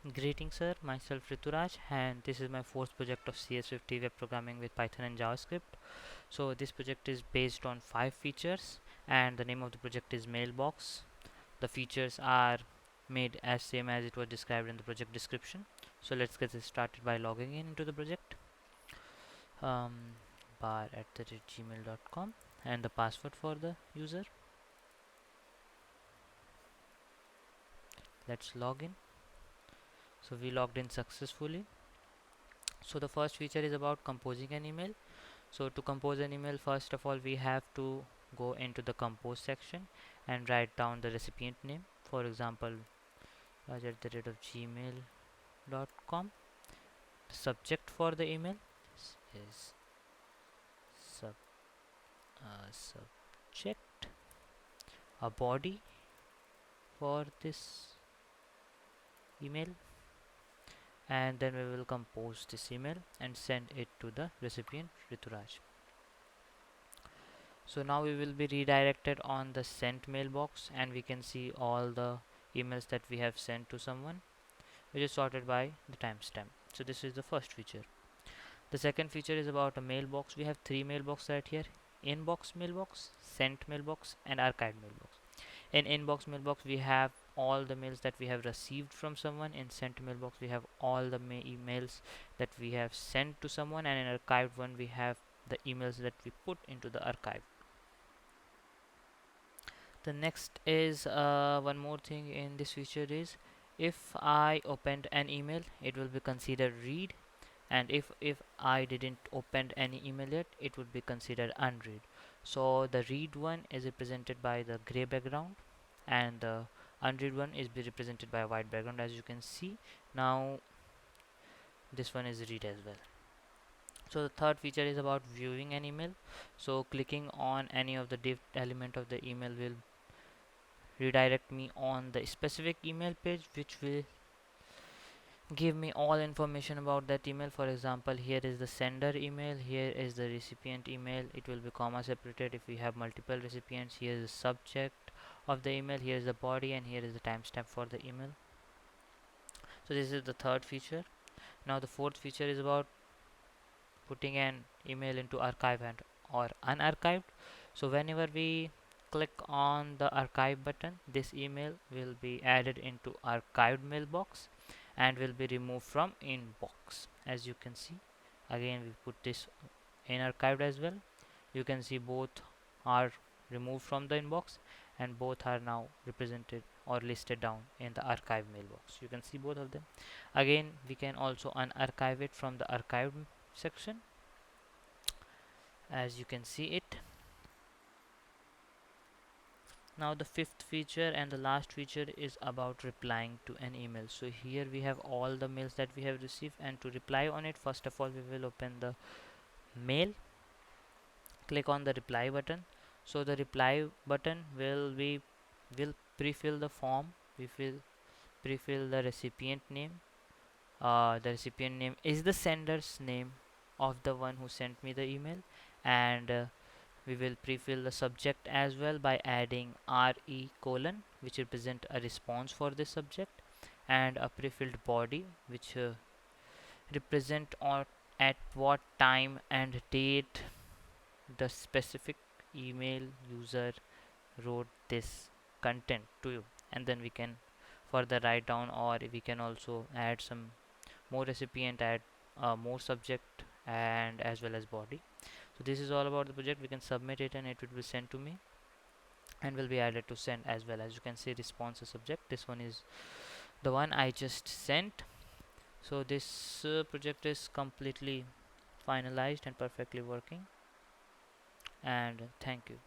Greetings sir, myself Rituraj and this is my fourth project of CS50 web programming with Python and JavaScript. So this project is based on 5 features and the name of the project is Mailbox. The features are made as same as it was described in the project description. So let's get this started by logging in into the project. Um, bar@gmail.com and the password for the user. Let's log in. So we logged in successfully. So the first feature is about composing an email. So to compose an email, first of all we have to go into the compose section and write down the recipient name. For example, raj@gmail.com. The subject for the email is sub, subject. A body for this email, and then we will compose this email and send it to the recipient Rituraj. So now we will be redirected on the sent mailbox and we can see all the emails that we have sent to someone, which is sorted by the timestamp. So this is the first feature. The second feature is about a mailbox. We have three mailbox right here: inbox mailbox, sent mailbox, and archived mailbox. In inbox mailbox we have all the mails that we have received from someone. In sent mailbox we have all the emails that we have sent to someone, and in archived one we have the emails that we put into the archive. The next is one more thing in this feature is, if I opened an email it will be considered read, and if I didn't open any email yet it would be considered unread. So the read one is represented by the gray background and the unread one is be represented by a white background, as you can see. Now this one is read as well. So the third feature is about viewing an email. So clicking on any of the div element of the email will redirect me on the specific email page, which will give me all information about that email. For example, here is the sender email, here is the recipient email. It will be comma separated if we have multiple recipients. Here is the subject of the email, here is the body, and here is the timestamp for the email. So this is the third feature. Now the fourth feature is about putting an email into archive and or unarchived. So whenever we click on the archive button, this email will be added into archived mailbox and will be removed from inbox. As you can see, again we put this in archived as well. You can see both are removed from the inbox and both are now represented or listed down in the archive mailbox. You can see both of them. Again, we can also unarchive it from the archived section, as you can see it. Now the fifth feature and the last feature is about replying to an email. So here we have all the mails that we have received, and to reply on it, first of all we will open the mail, click on the reply button. So the reply button will pre-fill the form. We will pre-fill the recipient name. The recipient name is the sender's name of the one who sent me the email, and we will pre-fill the subject as well by adding re colon, which represent a response for this subject, and a pre-filled body which represent or at what time and date the specific email user wrote this content to you. And then we can further write down, or we can also add some more recipient, add more subject, and as well as body. So this is all about the project. We can submit it and it will be sent to me and will be added to send as well. As you can see, response is subject. This one is the one I just sent. So this project is completely finalized and perfectly working, and thank you.